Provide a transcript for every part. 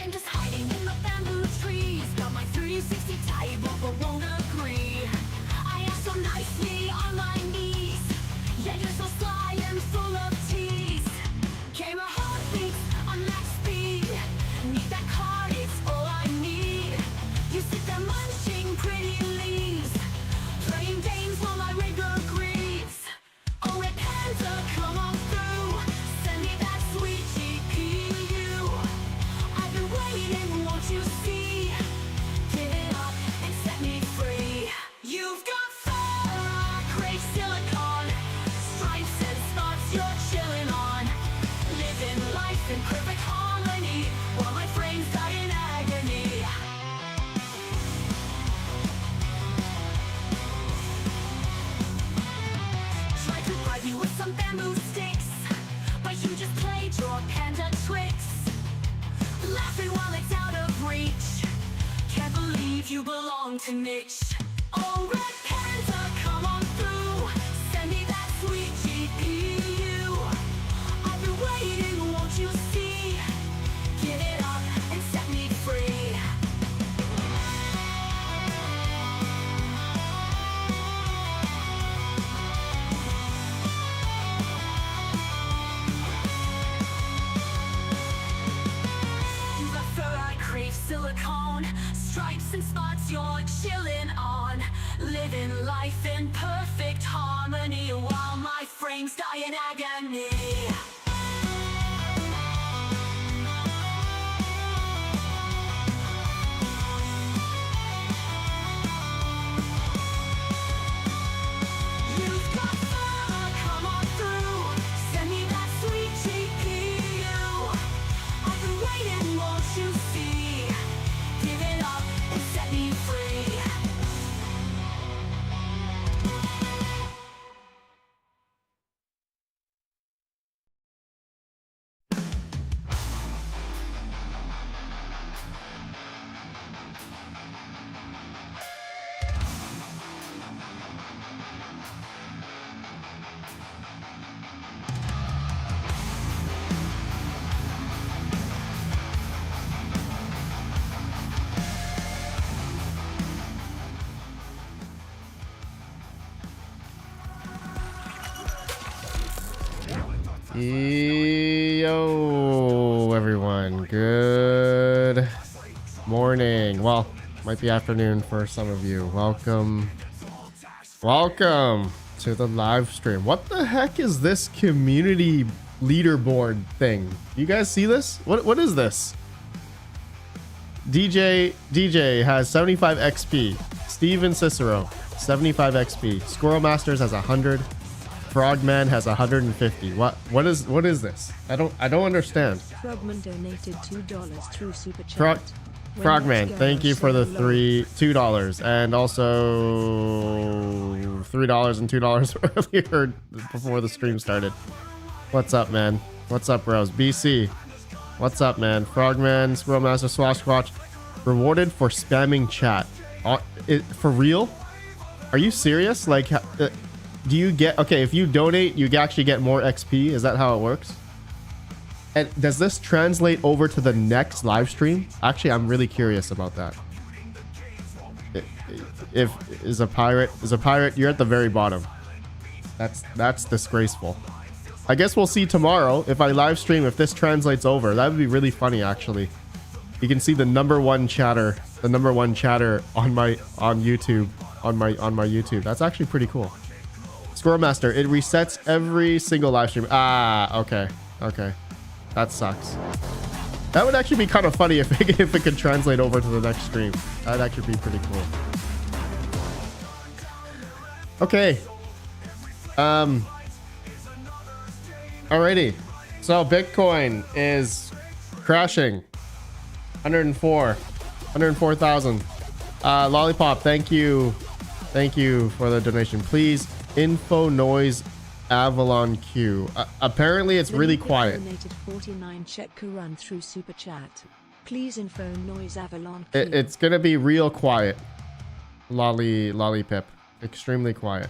I'm just hiding in the bamboo trees. Got my 360 table, but won't agree. I ask so nicely on my knees. Yeah, you're so sly and full of tease. Camera heartbeats on max speed. Need that card, it's all I need. You sit there munching pretty leaves, playing games while I read your greeds. Oh, Red Panda, come on through. Send me that sweet GPU. I've been waiting, won't you see? Give it up and set me free. You've got fur, great silicon, stripes and spots you're chilling on. Living life in perfect harmony while my frames die in agony. Tried to bribe you with some bamboo sticks, but you just played your panda tricks. Laughing while it's out of reach. Can't believe you belong to niche. Oh, Red Panda, come on through. Send me that sweet GPU. I've been waiting, won't you see? Give it up and set me free. You got fur, I crave silicone, stripes and spots you're chilling on. Living life in perfect harmony while my frames die in agony. You've got fur, come on through. Send me that sweet GPU. I've been waiting, won't you see? Give it up and set me free. Yo, everyone. Good morning. Well, might be afternoon for some of you. Welcome to the live stream. What the heck is this community leaderboard thing? You guys see this? What is this? DJ has 75 XP. Steven Cicero 75 XP. Squirrel Masters has 100. Frogman has 150. What is this? I don't understand. Frogman donated $2 through super chat. Frogman, thank you for the $2 and also $3 and $2 earlier before the stream started. What's up, man? What's up, bros? BC, what's up, man? Frogman, Squirrel Master, Swashwatch, rewarded for spamming chat. For real? Are you serious? Like, do you get, okay, if you donate, you actually get more XP? Is that how it works? And does this translate over to the next live stream? Actually, I'm really curious about that. If is a pirate, you're at the very bottom. That's disgraceful. I guess we'll see tomorrow if I live stream, if this translates over. That would be really funny, actually. You can see the number one chatter on YouTube, on my YouTube. That's actually pretty cool. Squirrel Master, it resets every single live stream. Ah, okay. That sucks. That would actually be kind of funny if it could translate over to the next stream. That'd actually be pretty cool. Okay. Alrighty. So Bitcoin is crashing. 104,000. Lollipop, thank you for the donation. Please info noise Avalon Q. Apparently it's really quiet. Donated 49 check run through super chat. Please info noise Avalon Q. It's gonna be real quiet. Lollipip, extremely quiet.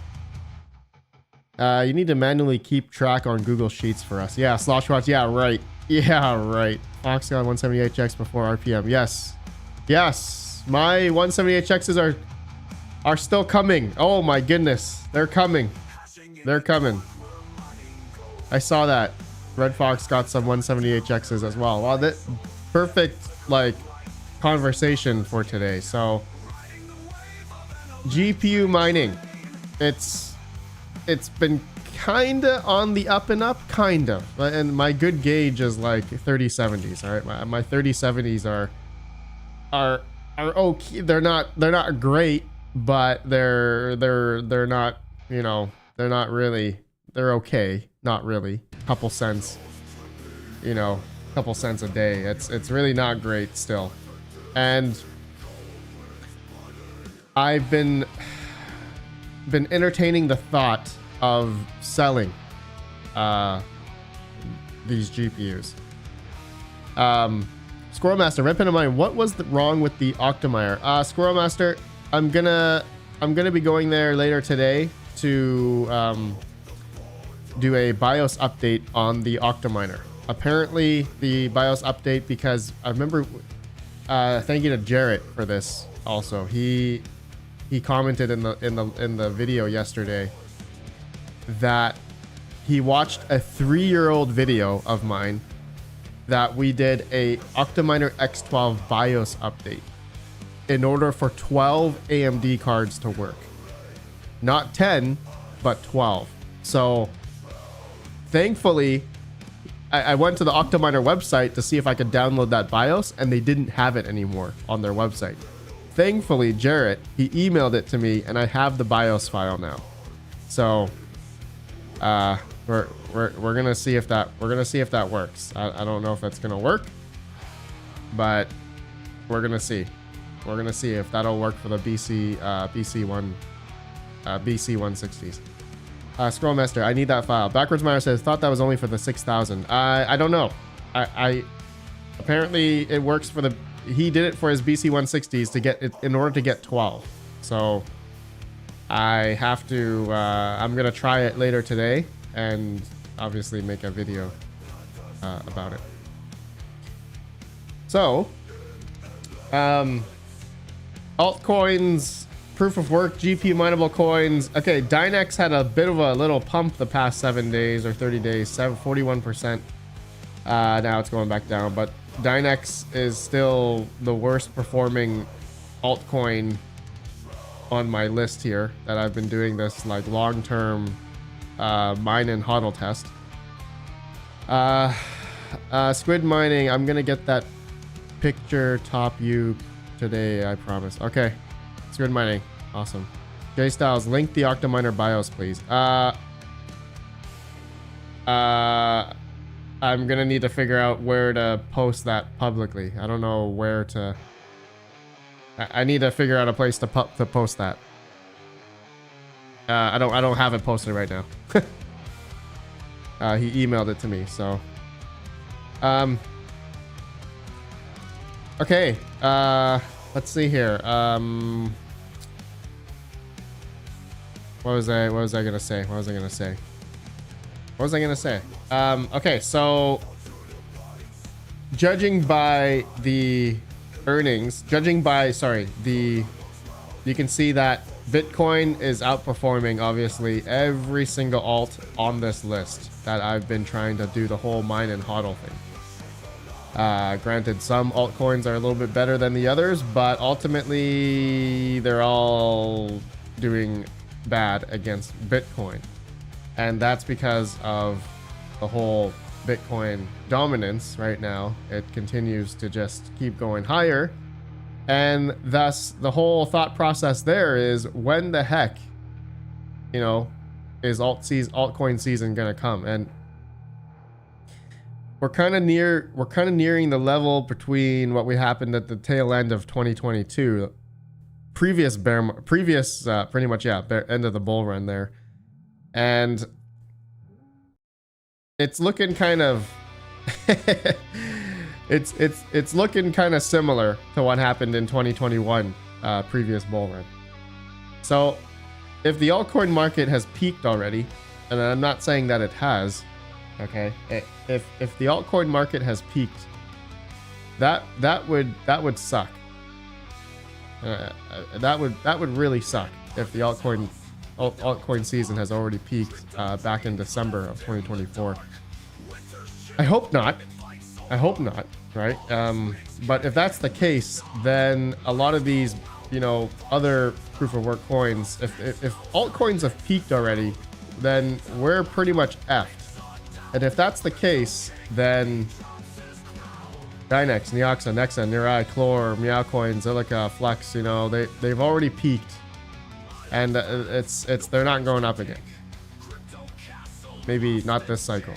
You need to manually keep track on Google Sheets for us. Yeah, Sloshwatch. Yeah, right. Yeah, right. Fox got 178 checks before RPM. Yes. Yes. My 178 checks are still coming. Oh my goodness. They're coming. They're coming. I saw that. Red Fox got some 178 checks as well. Wow, that perfect like conversation for today. So GPU mining. It's been kinda on the up and up, kind of, and my good gauge is like 3070s. All right, my 3070s are okay. They're not great, but they're not, you know, they're not really, they're okay, not really. Couple cents, you know, couple cents a day. It's really not great still, and I've been entertaining the thought of selling these GPUs. Squirrel Master, RedPandaMining, what was wrong with the Octominer? Squirrel Master, I'm gonna be going there later today to do a BIOS update on the Octominer. Apparently the BIOS update, because I remember thank you to Jarrett for this also. He commented in the video yesterday that he watched a 3-year-old video of mine that we did a Octominer X12 BIOS update in order for 12 AMD cards to work. Not 10, but 12. So thankfully, I went to the Octominer website to see if I could download that BIOS, and they didn't have it anymore on their website. Thankfully, Jarrett, he emailed it to me, and I have the BIOS file now. So we're gonna see if that works. I don't know if that's gonna work, but we're gonna see. We're gonna see if that'll work for the BC 160s. Scroll Master, I need that file. Backwards Miner says, thought that was only for the 6000. I don't know. I apparently it works for the. He did it for his BC 160s to get it in order to get 12. So I have to. I'm gonna try it later today and obviously make a video about it. So, altcoins, proof of work, GPU mineable coins. Okay, Dynex had a bit of a little pump the past 7 days or 30 days, 41%. Now it's going back down, but Dynex is still the worst performing altcoin on my list here that I've been doing this like long-term mine and hodl test. Squid mining, I'm gonna get that picture top you today, I promise. Okay, Squid mining, awesome. J Styles, link the Octominer BIOS, please. I'm gonna need to figure out where to post that publicly. I don't know where to. I need to figure out a place to post that. I don't have it posted right now. He emailed it to me, so. Okay. Let's see here. What was I gonna say? Okay, so judging by the earnings, you can see that Bitcoin is outperforming obviously every single alt on this list that I've been trying to do the whole mine and hodl thing. Granted, some altcoins are a little bit better than the others, but ultimately they're all doing bad against Bitcoin. And that's because of the whole Bitcoin dominance right now. It continues to just keep going higher. And thus, the whole thought process there is, when the heck, you know, is altcoin season gonna come? And we're kind of nearing the level between what we happened at the tail end of 2022, pretty much, yeah, end of the bull run there, and it's looking kind of it's looking kind of similar to what happened in 2021, previous bull run. So if the altcoin market has peaked already, and I'm not saying that it has, Okay, if the altcoin market has peaked, that would suck. That would really suck if the altcoin season has already peaked back in December of 2024. I hope not. I hope not, right? But if that's the case, then a lot of these, you know, other proof of work coins, if altcoins have peaked already, then we're pretty much effed. And if that's the case, then Dynex, Neoxa, Nexa, Nirai, Chlor, Meowcoin, Zilliqa, Flex, you know, they've already peaked, and they're not going up again. Maybe not this cycle.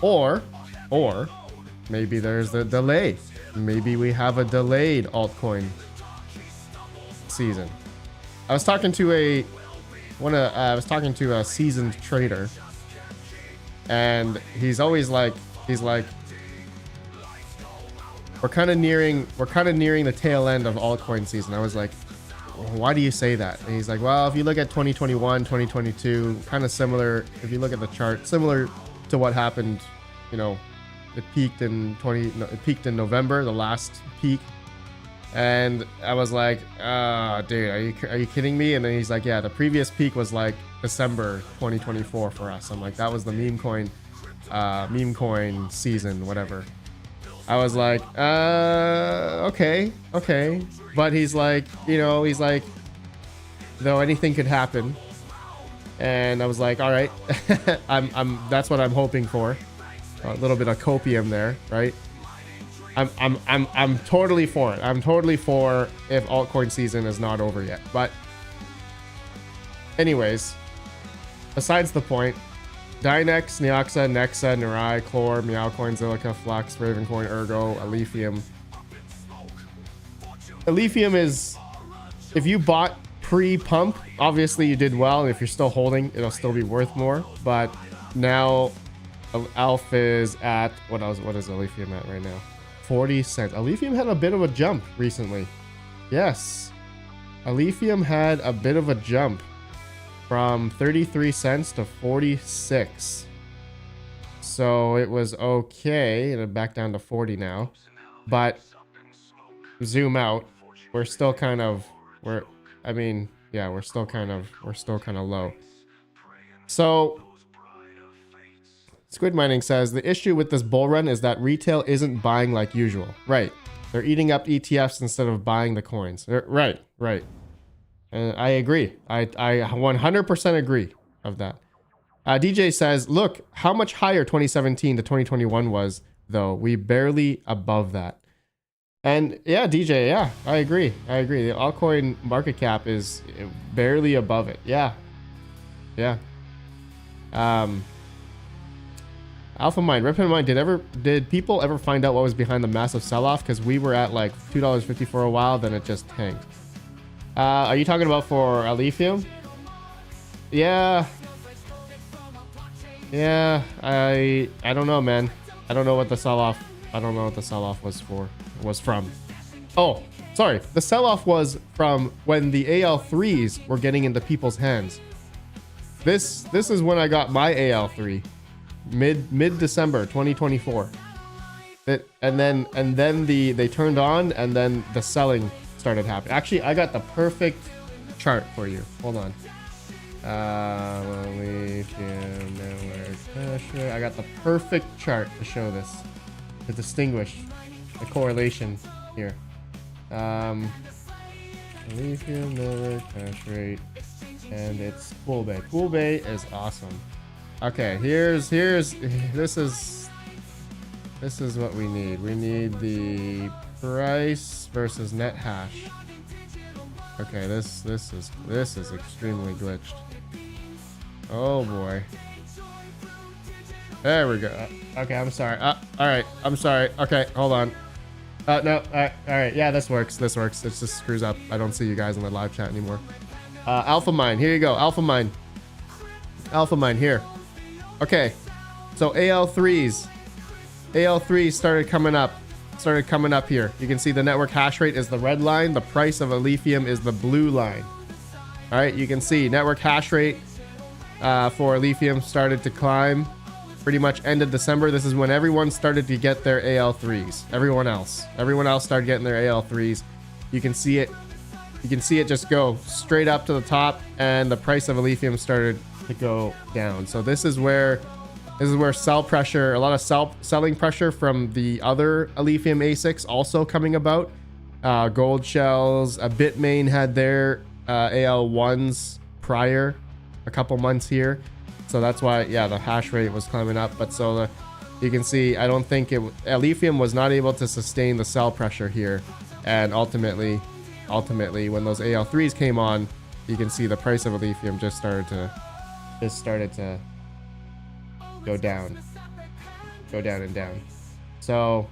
Or maybe there's the delay. Maybe we have a delayed altcoin season. I was talking to a seasoned trader, and he's like, we're kind of nearing the tail end of altcoin season. I was like, why do you say that? And he's like, well, if you look at 2021, 2022, kind of similar. If you look at the chart, similar to what happened, you know, it peaked in November, the last peak. And I was like, dude, are you kidding me? And then he's like, yeah, the previous peak was like December 2024 for us. I'm like, that was the meme coin season, whatever. I was like, okay. But he's like, you know, though anything could happen. And I was like, all right, that's what I'm hoping for. A little bit of copium there, right? I'm totally for it. I'm totally for if altcoin season is not over yet. But anyways, besides the point, Dynex, Neoxa, Nexa, Nirai, Chlor, Meowcoin, Zilliqa, Flux, Ravencoin, Ergo, Alephium. Alephium is, if you bought pre-pump, obviously you did well, and if you're still holding, it'll still be worth more. But now Alpha is at, what is Alephium at right now? 40 cents. Alephium had a bit of a jump recently. Yes, Alephium had a bit of a jump from 33 cents to 46. So it was okay, and back down to 40 now. But zoom out, we're still kind of we're still kind of low. So Squid Mining says the issue with this bull run is that retail isn't buying like usual. Right. They're eating up ETFs instead of buying the coins. Right. And I agree. I 100% agree of that. DJ says, look how much higher 2017 to 2021 was, though. We barely above that. And yeah, DJ, yeah, I agree. The altcoin market cap is barely above it. Yeah. Alpha Mine, RedPandaMining, did people ever find out what was behind the massive sell-off? Because we were at like $2.50 for a while, then it just tanked. Are you talking about for Alephium? Yeah, I don't know, man. I don't know what the sell-off was from. Oh, sorry. The sell-off was from when the AL3s were getting into people's hands. This is when I got my AL3. Mid December 2024. And then they turned on, and then the selling started happening. Actually, I got the perfect chart for you. Hold on. I got the perfect chart to show this, to distinguish the correlation here. Lithium network hash rate, and it's Poolbay. Poolbay is awesome. Okay, this is what we need. We need the price versus net hash. Okay, this is extremely glitched. Oh boy. There we go. Okay, I'm sorry. All right, I'm sorry. Okay, hold on. No. All right. Yeah, this works. It just screws up. I don't see you guys in the live chat anymore. Alpha Mine. Here you go. Alpha Mine here. Okay, so AL3s started coming up here. You can see the network hash rate is the red line. The price of Alephium is the blue line. All right, you can see network hash rate for Alephium started to climb pretty much end of December. This is when everyone started to get their AL3s. Everyone else started getting their AL3s. You can see it just go straight up to the top, and the price of lithium started to go down. So this is where sell pressure, a lot of selling pressure from the other lithium ASICs also coming about. Gold Shells, Bitmain had their AL1s prior, a couple months here. So that's why, yeah, the hash rate was climbing up. But so you can see, I don't think lithium was not able to sustain the sell pressure here. And ultimately, when those AL3s came on, you can see the price of lithium just started to go down and down. So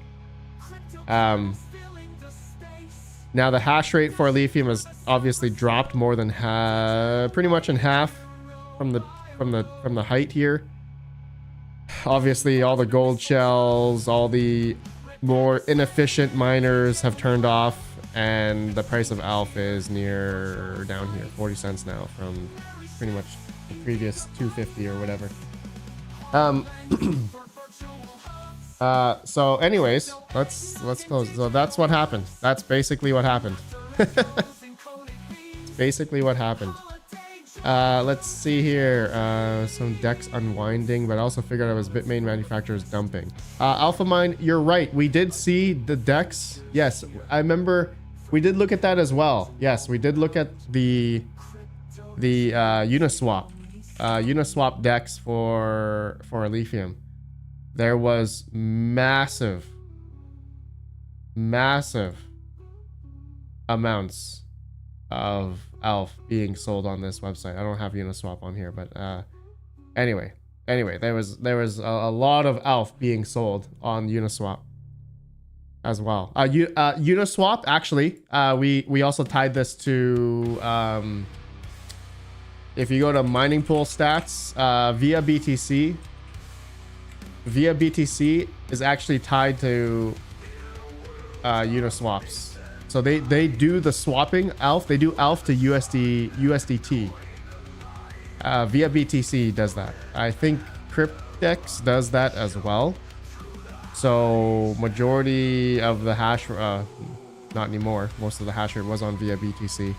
now the hash rate for lithium has obviously dropped more than pretty much in half from the height here. Obviously, all the gold shells, all the more inefficient miners have turned off, and the price of alpha is down here, 40 cents now from pretty much the previous 250 or whatever. So anyways, let's close. So that's what happened. That's basically what happened. Basically what happened. Let's see here. Some decks unwinding, but I also figured out it was Bitmain manufacturers dumping. AlphaMine, you're right. We did see the decks. Yes, I remember we did look at that as well. Yes, we did look at the Uniswap decks for lithium. There was massive amounts of ALF being sold on this website. I don't have Uniswap on here, but anyway, there was a lot of ALF being sold on Uniswap as well. Uniswap, actually, we also tied this to if you go to mining pool stats, via BTC is actually tied to Uniswaps. So they do the swapping ALF. They do ALF to USDT. Via BTC does that. I think Cryptex does that as well. So majority of the hash, not anymore. Most of the hash rate was on via BTC,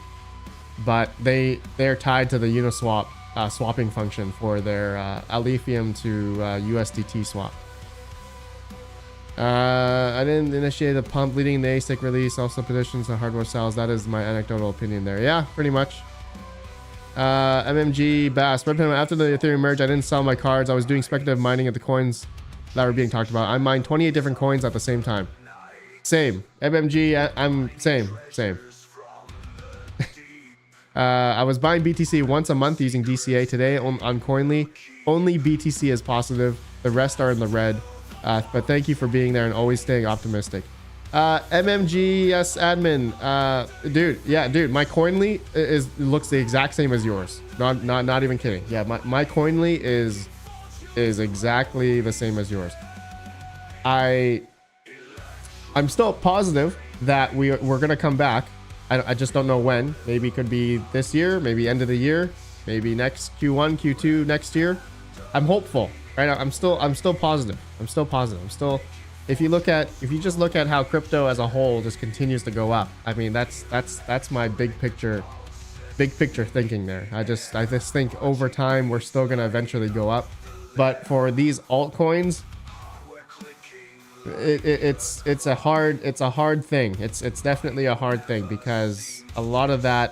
but they're tied to the Uniswap swapping function for their lithium to USDT swap. I didn't initiate the pump leading the ASIC release, also positions the hardware cells. That is my anecdotal opinion there. Yeah, pretty much. MMG Bass. After the Ethereum merge, I didn't sell my cards. I was doing speculative mining of the coins that were being talked about. I mined 28 different coins at the same time. Same. MMG, I'm same. I was buying BTC once a month using DCA. Today on Coinly, only BTC is positive. The rest are in the red. But thank you for being there and always staying optimistic. MMGS admin, dude, my Coinly looks the exact same as yours. Not even kidding. Yeah, my Coinly is exactly the same as yours. I'm still positive that we're gonna come back. I just don't know when. Maybe it could be this year, maybe end of the year, maybe next Q1, Q2 next year. I'm hopeful. Right? I'm still positive. If you just look at how crypto as a whole just continues to go up. I mean, that's my big picture thinking there. I just think over time we're still gonna eventually go up. But for these altcoins, it's a hard thing. It's definitely a hard thing because a lot of the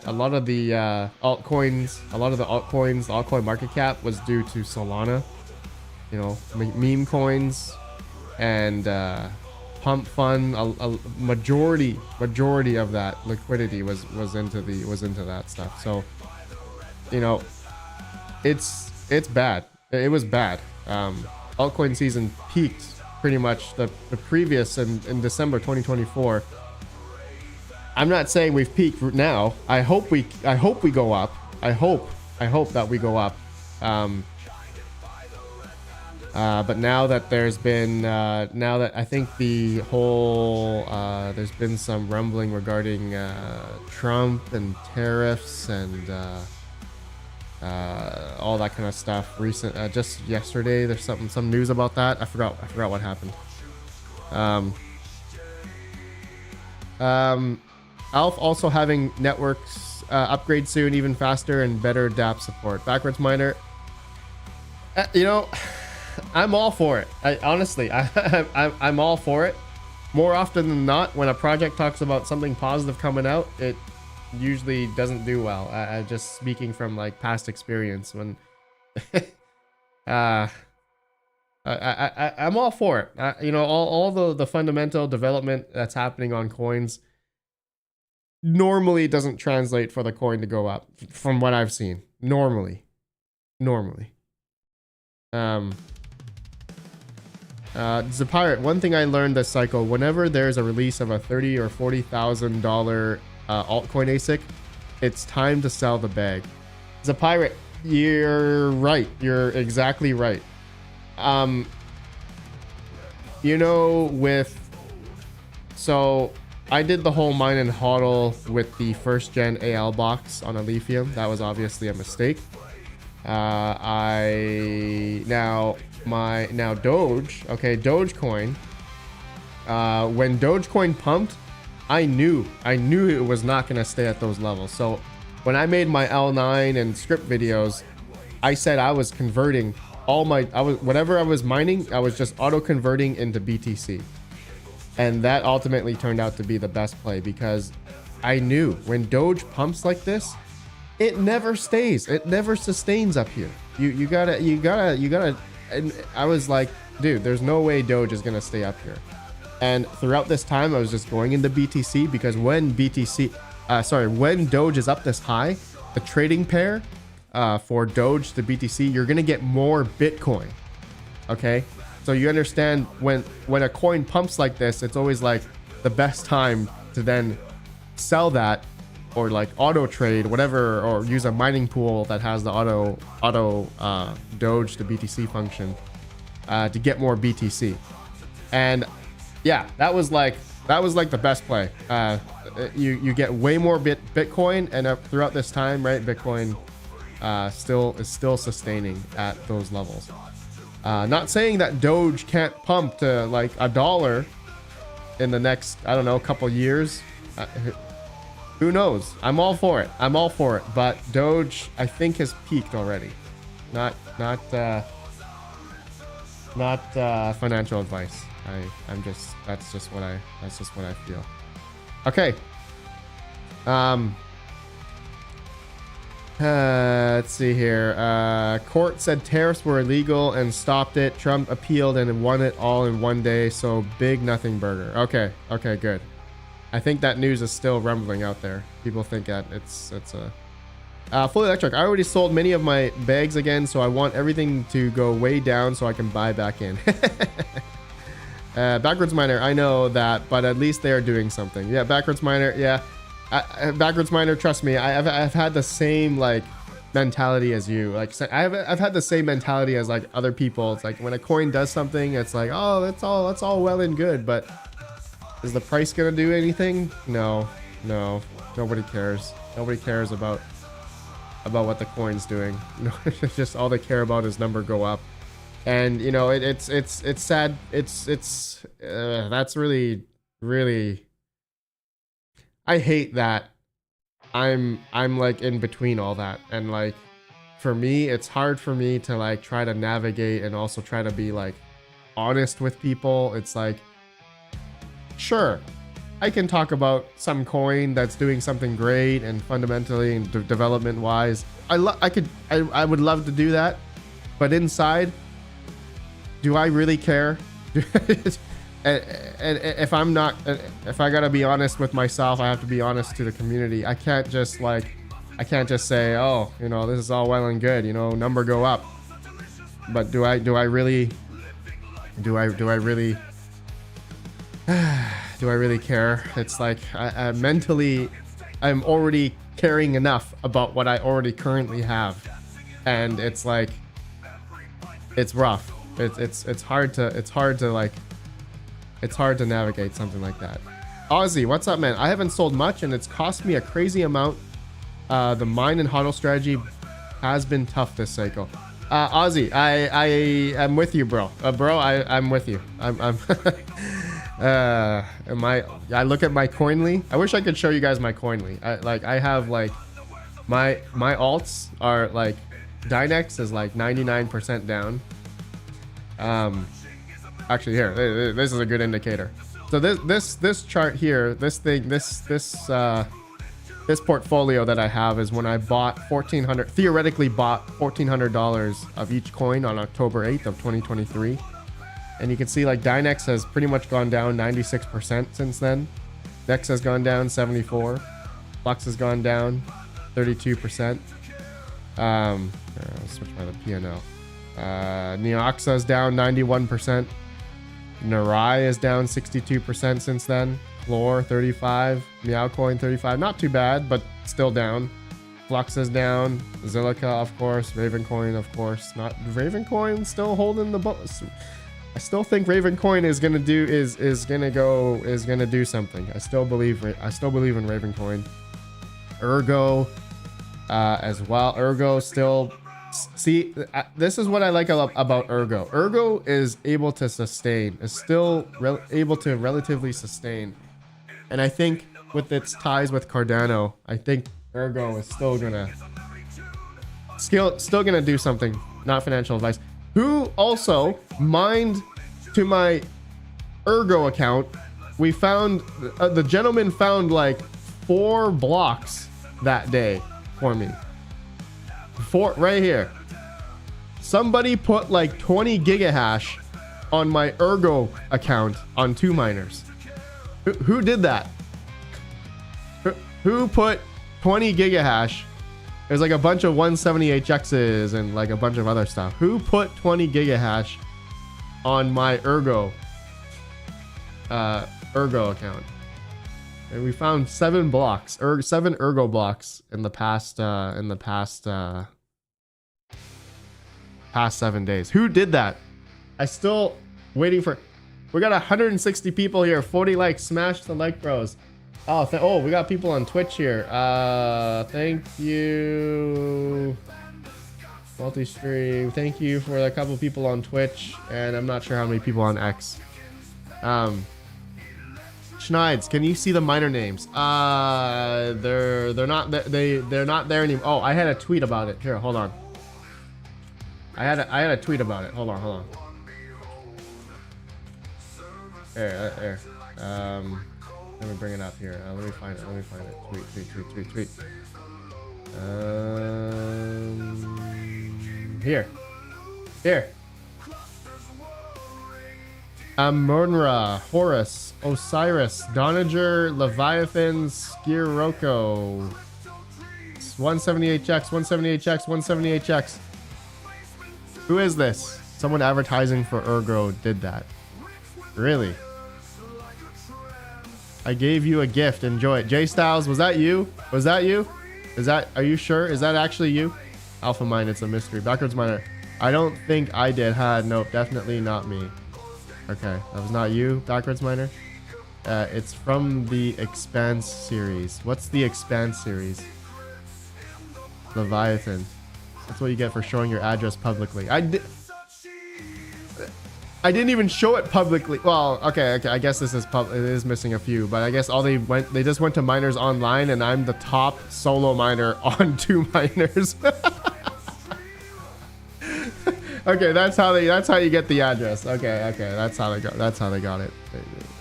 altcoins, the altcoin market cap was due to Solana. You know, meme coins and pump fund. A majority of that liquidity was into that stuff. So, you know, it's bad. It was bad. Altcoin season peaked pretty much the previous in December 2024. I'm not saying we've peaked now. I hope we go up. I hope that we go up. But now that there's been, now that I think the whole, there's been some rumbling regarding Trump and tariffs and all that kind of stuff. Just yesterday, there's some news about that. I forgot what happened. Alf also having networks upgrade soon, even faster and better DApp support. Backwards miner, you know, I'm all for it. I'm all for it. More often than not, when a project talks about something positive coming out, it usually doesn't do well. I just speaking from like past experience. When I'm all for it. You know, all the fundamental development that's happening on coins normally doesn't translate for the coin to go up, from what I've seen. Normally. Zapirate, one thing I learned this cycle, whenever there's a release of a $30,000 or $40,000 altcoin ASIC, it's time to sell the bag. Zapirate, you're right. You're exactly right. You know, so I did the whole mine and hodl with the first gen AL box on a lithium. That was obviously a mistake. Now Dogecoin, when Dogecoin pumped, I knew it was not going to stay at those levels. So when I made my L9 and script videos, I said I was converting whatever I was mining, I was just auto converting into BTC. And that ultimately turned out to be the best play, because I knew when Doge pumps like this, it never stays. It never sustains up here. You gotta. And I was like, dude, there's no way Doge is gonna stay up here. And throughout this time, I was just going into BTC, because when Doge is up this high, the trading pair for Doge to BTC, you're gonna get more Bitcoin. Okay, so you understand when a coin pumps like this, it's always like the best time to then sell that, or like auto trade whatever, or use a mining pool that has the auto Doge to BTC function to get more BTC. And yeah, that was like the best play. You get way more Bitcoin, and throughout this time, right, Bitcoin is still sustaining at those levels. Not saying that Doge can't pump to like $1 in the next, I don't know, couple years. Who knows? I'm all for it. But Doge, I think, has peaked already. Not financial advice. That's just what I feel. Okay. Let's see here. Court said tariffs were illegal and stopped it. Trump appealed and won it all in one day. So big nothing burger. Okay, good. I think that news is still rumbling out there. People think that it's a fully electric. I already sold many of my bags again, so I want everything to go way down so I can buy back in. Backwards miner, I know that, but at least they are doing something. Yeah, backwards miner. Yeah, backwards miner. Trust me, I've had the same like mentality as you. Like I've had the same mentality as like other people. It's like when a coin does something, it's like, oh, that's all well and good, but is the price gonna do anything? No, nobody cares. Nobody cares about what the coin's doing. No, just all they care about is number go up. And you know, it's sad. That's really I hate that I'm like in between all that. And like for me, it's hard for me to like try to navigate and also try to be like honest with people. It's like, sure, I can talk about some coin that's doing something great and fundamentally and development wise. I would love to do that, but inside, do I really care? And if I gotta be honest with myself, I have to be honest to the community. I can't just say, oh, you know, this is all well and good, you know, number go up. But do I really care? It's like I mentally, I'm already caring enough about what I already currently have, and it's like, it's rough. It's hard to navigate something like that. Ozzy, what's up, man? I haven't sold much, and it's cost me a crazy amount. The mine and hodl strategy Has been tough this cycle. Ozzy, I am with you, bro. I'm with you. I'm I look at my Coinly. I wish I could show you guys my Coinly. I have like my alts are like Dynex is like 99% down. Actually here, this is a good indicator. So this chart here, this portfolio that I have is when I bought theoretically bought $1,400 of each coin on October 8th of 2023. And you can see like Dynex has pretty much gone down 96% since then. Nex has gone down 74. Flux has gone down 32%. I'll switch by the PNL. Neoxa is down 91%. Narai is down 62% since then. Floor 35, Meowcoin 35, not too bad, but still down. Flux is down. Zilliqa, of course. Ravencoin, of course. Not Ravencoin, still holding the boat. I still think Ravencoin is gonna do something. I still believe in Ravencoin. Ergo, as well. Ergo still. See, this is what I like about Ergo. Ergo is able to sustain. Is still able to relatively sustain. And I think with its ties with Cardano, I think Ergo is still gonna do something. Not financial advice. Who also mined to my Ergo account? We found the gentleman found like 4 blocks that day for me. 4 right here. Somebody put like 20 gigahash on my Ergo account on 2 miners. Who did that? Who put 20 gigahash? There's like a bunch of 178x's and like a bunch of other stuff. Who put 20 gigahash on my Ergo account? And we found 7 blocks, 7 Ergo blocks in the past 7 days. Who did that? I still waiting for. We got 160 people here. 40 likes. Smash the like, bros. Oh, we got people on Twitch here. Thank you. Multi-stream. Thank you for a couple people on Twitch, and I'm not sure how many people on X. Schneids, can you see the miner names? They're not there anymore. Oh, I had a tweet about it. Here, hold on. I had a tweet about it. Hold on. There. Let me bring it up here. Let me find it. Tweet. Here. Amonra, Horus, Osiris, Donager, Leviathan, Skiroko. 178x. Who is this? Someone advertising for Ergo did that. Really? I gave you a gift. Enjoy it. J Styles, was that you? Are you sure? Is that actually you? Alpha Mine, it's a mystery. Backwards Miner. I don't think I did. Nope, definitely not me. Okay, that was not you, Backwards Miner. It's from the Expanse series. What's the Expanse series? Leviathan. That's what you get for showing your address publicly. I didn't even show it publicly. Well, okay. I guess this is it is missing a few, but I guess they just went to miners online, and I'm the top solo miner on 2 miners. Okay, that's how you get the address. Okay, that's how they got it.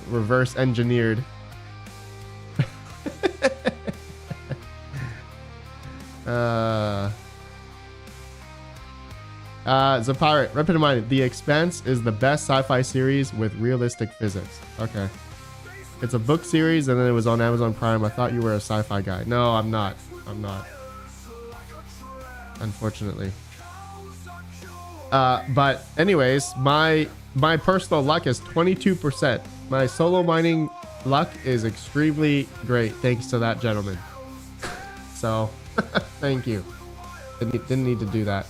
Reverse engineered. Zapirate, RedPandaMining. The Expanse is the best sci-fi series with realistic physics. Okay. It's a book series, and then it was on Amazon Prime. I thought you were a sci-fi guy. No, I'm not. Unfortunately. But anyways, my personal luck is 22%. My solo mining luck is extremely great thanks to that gentleman. So, thank you. Didn't need to do that.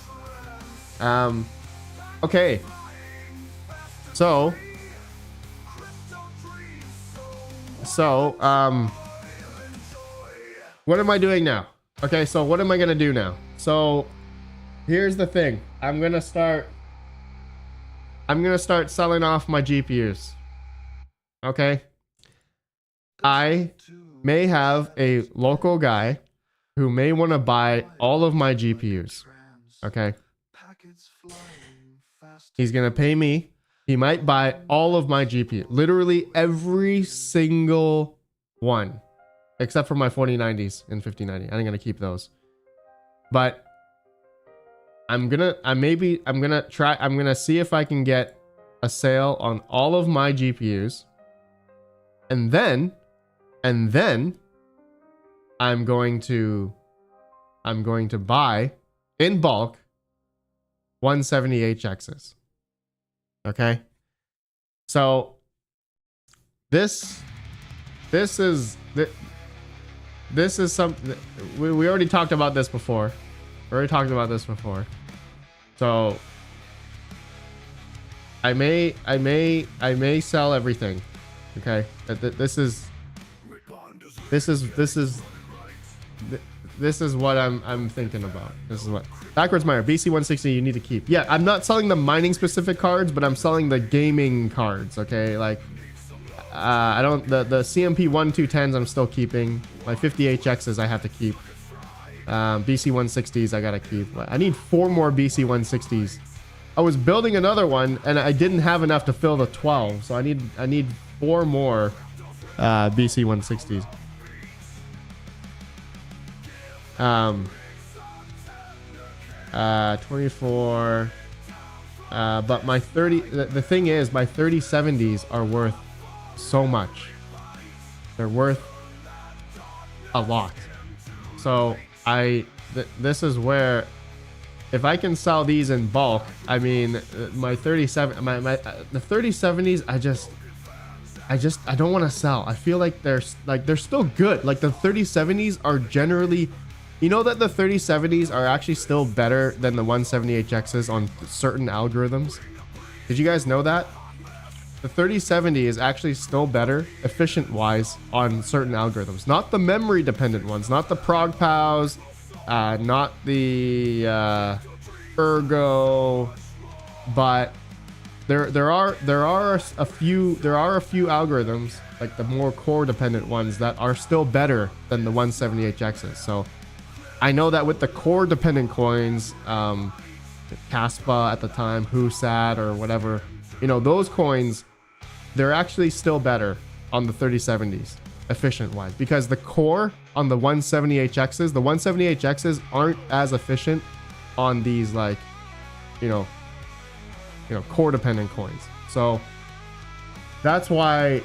Okay. So, what am I doing now? Okay, so what am I gonna do now? So, here's the thing. I'm gonna start selling off my GPUs. Okay. I may have a local guy who may want to buy all of my GPUs. Okay. He's gonna pay me. He might buy all of my GPU, literally every single one, except for my 4090s and 5090. I'm gonna keep those, but I'm gonna see if I can get a sale on all of my GPUs, and then I'm going to buy in bulk 170HXs. Okay, so this is something we already talked about this before. So I may sell everything. Okay, this is what I'm thinking about. This is what backwards miner BC160 you need to keep. Yeah, I'm not selling the mining specific cards, but I'm selling the gaming cards. Okay, like I don't the CMP 1210s I'm still keeping. My 50HXs I have to keep. BC160s I gotta keep. I need 4 more BC160s. I was building another one and I didn't have enough to fill the 12, so I need 4 more BC160s. 24 but my 30 the thing is my 3070s are worth so much. They're worth a lot. So this is where if I can sell these in bulk, I mean my the 3070s I don't want to sell. I feel like they're still good. Like the 3070s are generally, you know, that the 3070s are actually still better than the 178Xs on certain algorithms. Did you guys know that? The 3070 is actually still better efficient wise on certain algorithms, not the memory dependent ones, not the ProgPows, not the Ergo, but there are a few algorithms, like the more core dependent ones, that are still better than the 178Xs. So I know that with the core dependent coins, Caspa at the time, Husat or whatever, you know, those coins, they're actually still better on the 3070s efficient wise, because the core on the 170HXs, the 170HXs aren't as efficient on these, like, you know, core dependent coins. So that's why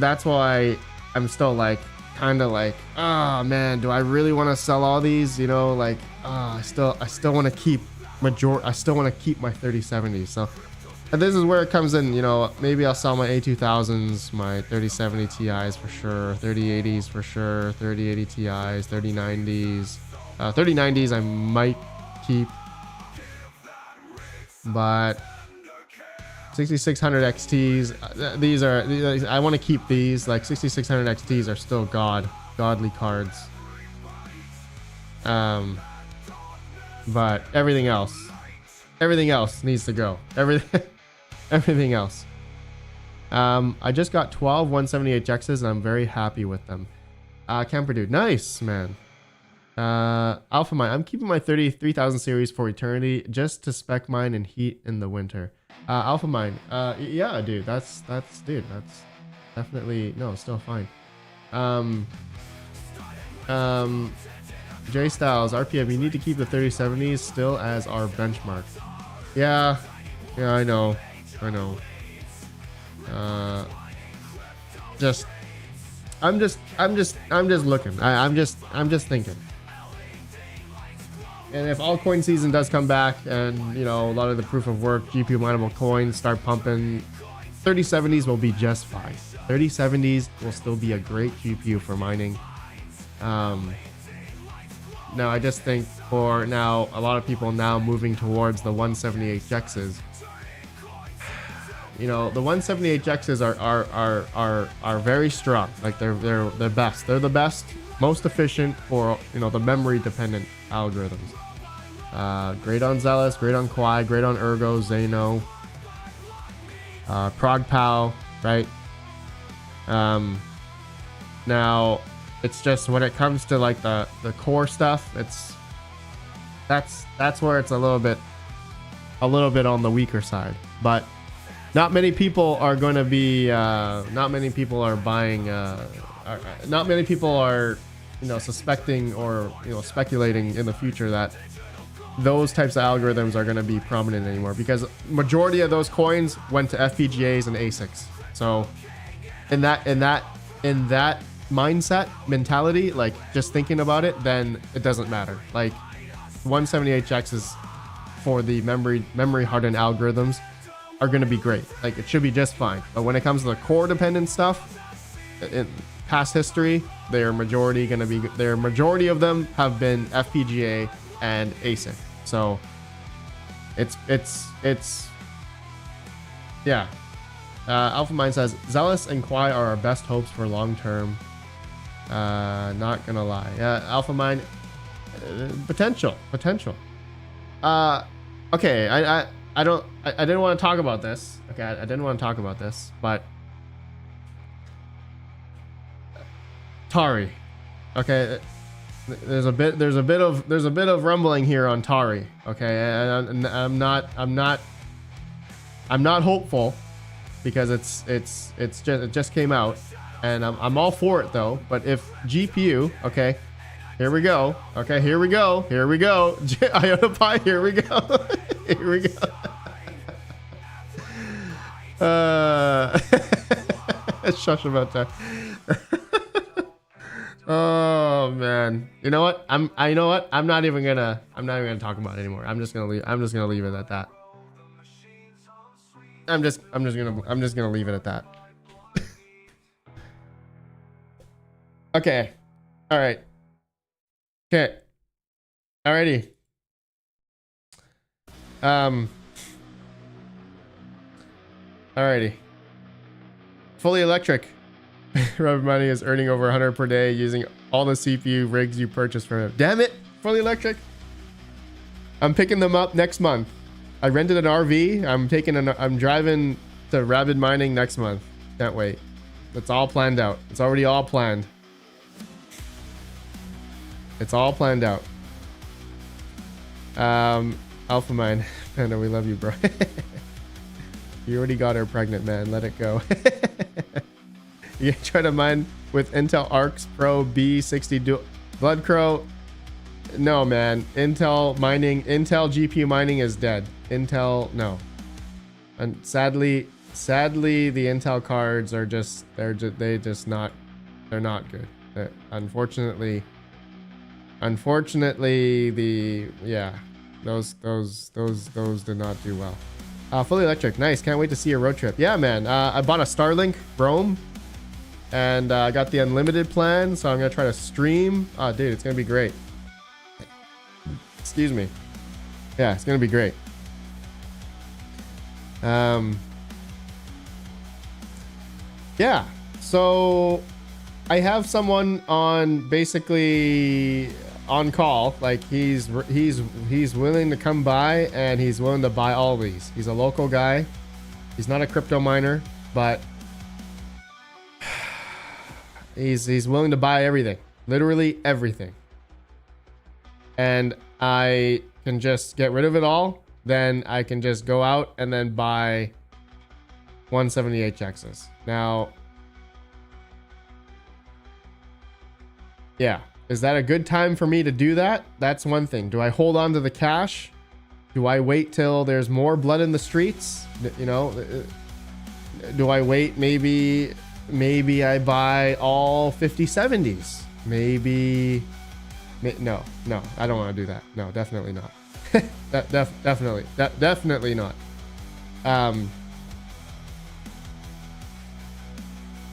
I'm still like kind of like, oh man, do I really want to sell all these? You know, like, I still want to keep my 3070s. So and this is where it comes in, you know, maybe I'll sell my A2000s, my 3070 Ti's for sure, 3080s for sure, 3080 Ti's, 3090s. 3090s I might keep, but 6600 XTs, these I want to keep these. Like 6600 XTs are still godly cards. But everything else needs to go. Everything else. I just got 12 178Xs and I'm very happy with them. Camper dude, nice man. Alpha mine, I'm keeping my 33,000 series for eternity just to spec mine and heat in the winter. Alpha mine, yeah dude, that's definitely, no, still fine. J Styles, RPM, you need to keep the 3070s still as our benchmark. Yeah, I know. I'm just looking. I'm just thinking. And if altcoin season does come back and, you know, a lot of the proof of work GPU mineable coins start pumping, 3070s will be just fine. 3070s will still be a great GPU for mining. Now I just think for now, a lot of people now moving towards the 178Xs. You know, the 178Xs are very strong. Like they're best. They're the best, most efficient for, you know, the memory dependent algorithms. Great on Zealous, great on Kwai, great on Ergo, Zeno, ProgPow, right? Now it's just when it comes to like the core stuff, that's where it's a little bit on the weaker side. But not many people are going to be not many people are buying not many people are, you know, suspecting or, you know, speculating in the future that those types of algorithms are going to be prominent anymore, because majority of those coins went to FPGAs and ASICs. So in that mindset mentality, like just thinking about it, then it doesn't matter. Like 178X is for the memory hardened algorithms are going to be great. Like it should be just fine. But when it comes to the core dependent stuff, in past history, their majority of them have been FPGA and ASIC. So it's yeah. Alpha Mind says Zealous and Kwai are our best hopes for long term. Not gonna lie. Alpha Mind, potential. Okay, I didn't want to talk about this. Okay, I didn't want to talk about this, but Tari. Okay, there's a bit of rumbling here on Tari. Okay, and I'm not hopeful, because it just came out, and I'm all for it though. But if GPU, okay, here we go. Okay, here we go. Iota Pi, here we go. Here we go. Shush about that. Oh man. You know what? I'm not even gonna talk about it anymore. I'm just gonna leave it at that. I'm just gonna leave it at that. Okay. All right. Okay. Alrighty. Alrighty. Fully electric. RedPandaMining is earning over 100 per day using all the CPU rigs you purchased from him. Damn it! Fully electric. I'm picking them up next month. I rented an RV. I'm driving to RedPandaMining next month. Can't wait. It's all planned out. It's already all planned. It's all planned out. Alpha Mine, Panda, we love you, bro. You already got her pregnant, man. Let it go. You try to mine with Intel Arcs Pro B60 Dual Blood Crow. No, man. Intel GPU mining is dead. Intel, no. And sadly, the Intel cards are they're not good. Unfortunately, those did not do well. Fully electric, nice. Can't wait to see your road trip. Yeah, man. I bought a Starlink Roam, and I got the unlimited plan, so I'm gonna try to stream. Oh, dude, it's gonna be great. Excuse me. Yeah, it's gonna be great. Yeah. So I have someone on, basically on call. Like he's willing to come by, and he's willing to buy all these. He's a local guy. He's not a crypto miner, but he's willing to buy everything, literally everything. And I can just get rid of it all. Then I can just go out and then buy 178Xs. Now, yeah, is that a good time for me to do that? That's one thing. Do I hold on to the cash? Do I wait till there's more blood in the streets? You know, do I wait? Maybe I buy all 5070s. No, I don't want to do that. No, definitely not. Definitely not.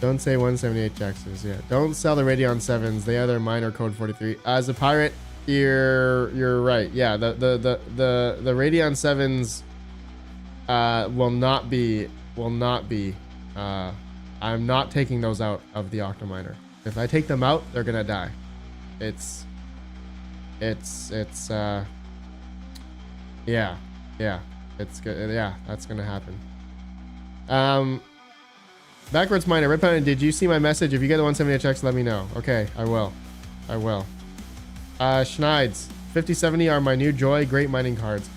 Don't say 178Xs. Yeah, don't sell the Radeon 7s. They are their miner code 43. As a pirate, you're right. Yeah, the Radeon 7s will not be. I'm not taking those out of the Octominer. If I take them out, they're gonna die. Yeah, yeah, it's good. Yeah, that's gonna happen. Backwards miner, Red Panda, did you see my message? If you get the 170HX, let me know. Okay, I will. I will. Schneids, 5070 are my new joy. Great mining cards.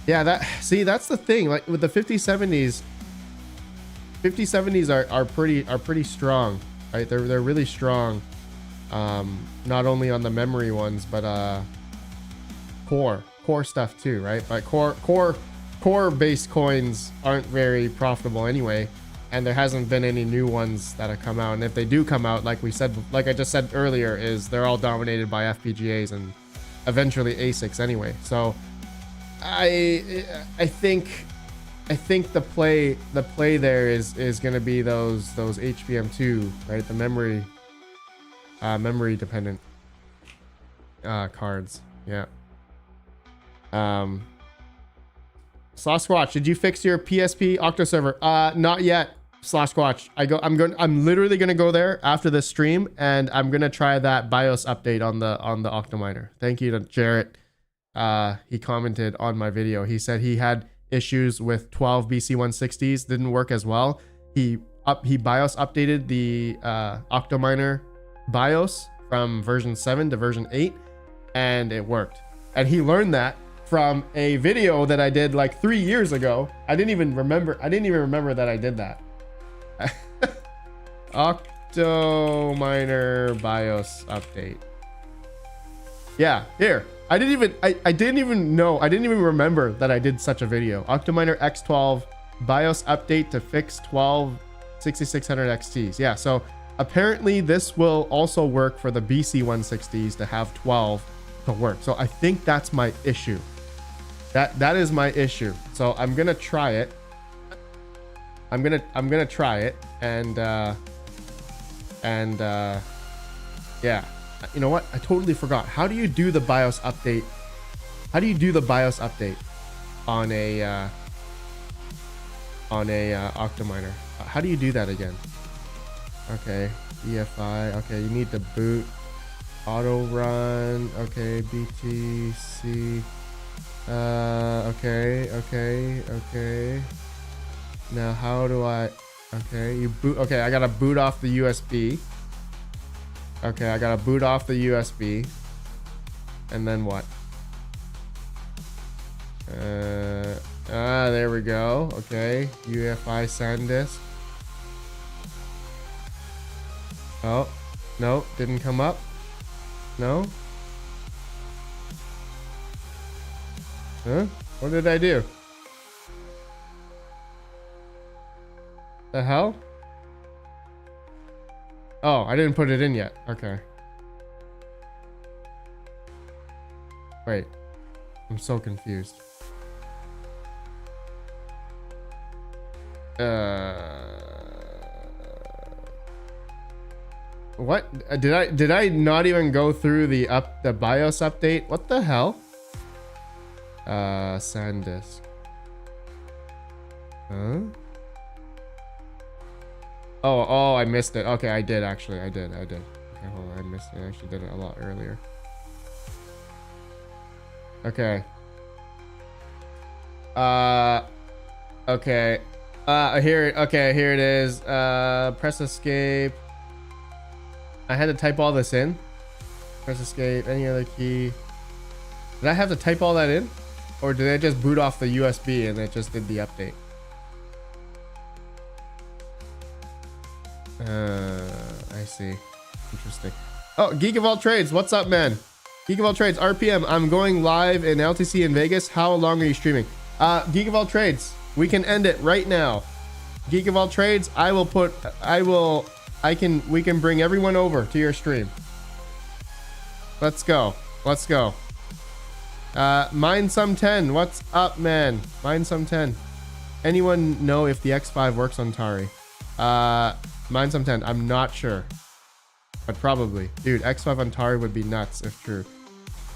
Yeah, that's the thing. Like with the 5070s, 5070s are pretty strong, right? They're really strong. Not only on the memory ones, but core stuff too, right? But core based coins aren't very profitable anyway, and there hasn't been any new ones that have come out. And if they do come out, like I just said earlier, is they're all dominated by FPGAs and eventually ASICs anyway. So I think the play there is going to be those HBM2, right? The memory dependent cards. Yeah. Squatch, did you fix your PSP Octo server? Not yet. Squatch, I'm literally gonna go there after the stream, and I'm gonna try that BIOS update on the Octominer. Thank you to Jarrett. He commented on my video. He said he had issues with 12 BC160s, didn't work as well. He BIOS updated the Octominer BIOS from version 7 to version 8, and it worked. And he learned that from a video that I did like 3 years ago. I didn't even remember that I did that. Octominer BIOS update. Yeah, here. I didn't even remember that I did such a video. Octominer X12 BIOS update to fix 12 6600 XTs. Yeah, so apparently this will also work for the BC160s to have 12 to work. So I think that's my issue. That is my issue. So I'm gonna try it. I'm gonna try it, and yeah. You know what? I totally forgot. How do you do the BIOS update? How do you do the BIOS update on a Octominer? How do you do that again? Okay, EFI. Okay, you need the boot, auto run. Okay, BTC. Okay. Now how do I? Okay, you boot. Okay, I gotta boot off the USB. Okay, I gotta boot off the USB. And then what? There we go. Okay, UEFI SanDisk. Oh, no, didn't come up. No. Huh? What did I do? The hell? Oh, I didn't put it in yet. Okay. Wait. I'm so confused. What? Did I not even go through the BIOS update? What the hell? SanDisk. Huh? Oh, I missed it. Okay, I did actually. I did. Okay, hold on. I missed it. I actually did it a lot earlier. Okay. Okay. Here it is. Press escape. I had to type all this in. Press escape. Any other key? Did I have to type all that in? Or did I just boot off the USB and it just did the update? I see. Interesting. Oh, Geek of All Trades, what's up, man? Geek of All Trades, RPM. I'm going live in LTC in Vegas. How long are you streaming? Geek of All Trades, we can end it right now. Geek of All Trades, we can bring everyone over to your stream. Let's go. Mine some 10. What's up, man? Mine some 10. Anyone know if the X5 works on Tari? Mine some 10. I'm not sure, but probably. Dude, X5 on Tari would be nuts if true.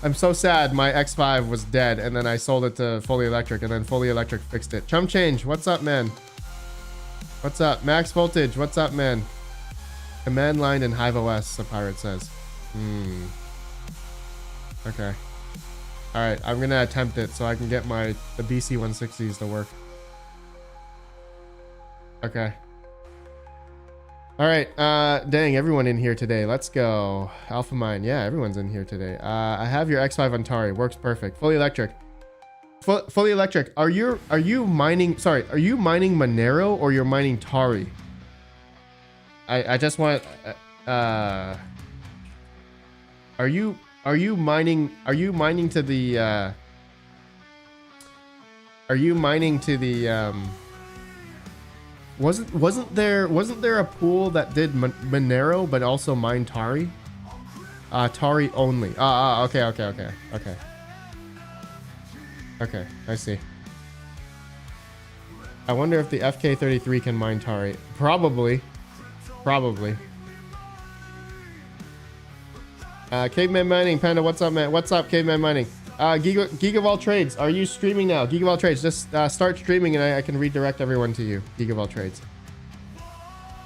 I'm so sad my X5 was dead and then I sold it to Fully Electric and then Fully Electric fixed it. Chump Change, what's up, man? What's up? Max Voltage, what's up, man? Command line in Hive OS, the pirate says. Okay. All right, I'm gonna attempt it so I can get the BC 160s to work. Okay. All right, dang, everyone in here today. Let's go. Alpha Mine, yeah, everyone's in here today. I have your X5 Antari, works perfect. Fully electric. Fully electric. Are you mining? Sorry, are you mining Monero or you're mining Tari? I just want. Are you mining? Are you mining to the? Are you mining to the? Wasn't there a pool that did Monero but also mined Tari? Tari only. Okay. Okay, I see. I wonder if the FK33 can mine Tari. Probably. Caveman Mining, Panda, what's up, man? What's up, Caveman Mining? Geek of all trades, are you streaming now? Geek of all trades, just start streaming and I can redirect everyone to you. Geek of all trades.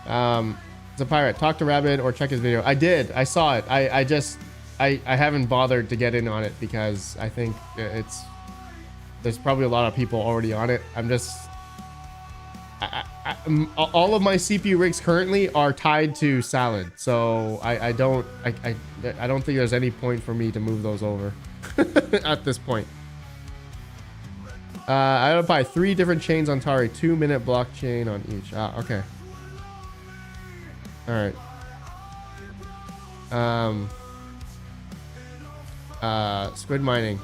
It's a pirate. Talk to Rabbit or check his video. I did. I saw it. I haven't bothered to get in on it because I think there's probably a lot of people already on it. I'm just... all of my CPU rigs currently are tied to Salad, so I don't think there's any point for me to move those over at this point. I gotta buy 3 different chains on Tari, 2-minute blockchain on each. Okay. All right. Squid mining.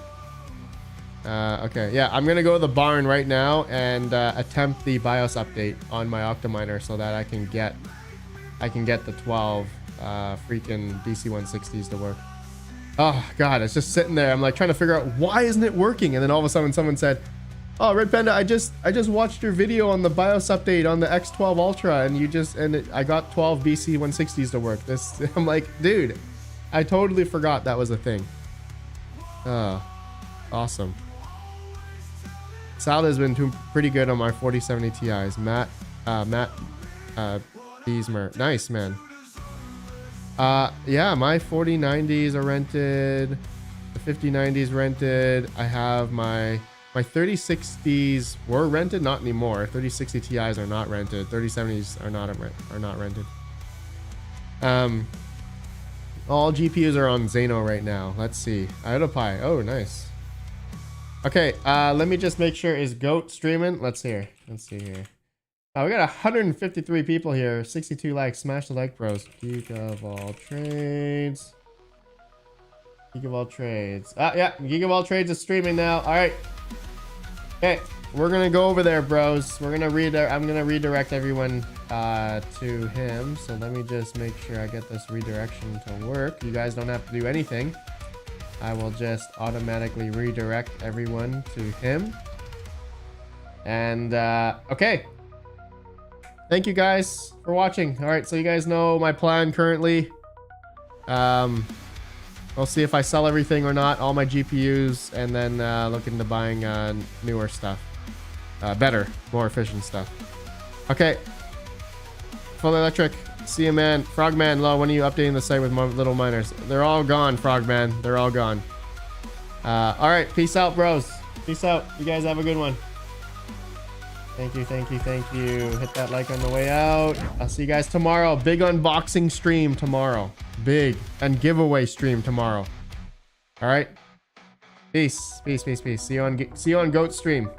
Okay, yeah, I'm gonna go to the barn right now and attempt the BIOS update on my Octominer so that I can get the 12 freaking DC 160s to work. Oh god, it's just sitting there. I'm like trying to figure out why isn't it working, and then all of a sudden someone said, "Oh, Red Panda, I just watched your video on the BIOS update on the X12 Ultra, and I got 12 BC 160s to work." I'm like, dude, I totally forgot that was a thing. Awesome. Salad has been pretty good on my 4070 Ti's. Matt Beesmer. Nice, man. Yeah, my 4090s are rented. The 5090s rented. I have my 3060s were rented, not anymore. 3060 Ti's are not rented. 3070s are not rented. All GPUs are on Zeno right now. Let's see. Iodopi. Oh, nice. Okay, let me just make sure, is Goat streaming? Let's see here. We got 153 people here, 62 likes. Smash the like, bros. Geek of all trades. Yeah, Geek of all trades is streaming now. All right. Okay, we're gonna go over there, bros. I'm gonna redirect everyone to him. So let me just make sure I get this redirection to work. You guys don't have to do anything. I will just automatically redirect everyone to him. And okay. Thank you guys for watching. All right, so you guys know my plan currently. We'll see if I sell everything or not, all my GPUs, and then look into buying newer stuff. Better, more efficient stuff. Okay. Fully electric. See you, man. Frogman, low. When are you updating the site with little miners? They're all gone, Frogman. They're all gone. All right. Peace out, bros. Peace out. You guys have a good one. Thank you. Hit that like on the way out. I'll see you guys tomorrow. Big unboxing stream tomorrow. Big. And giveaway stream tomorrow. All right. Peace. See you on Goat stream.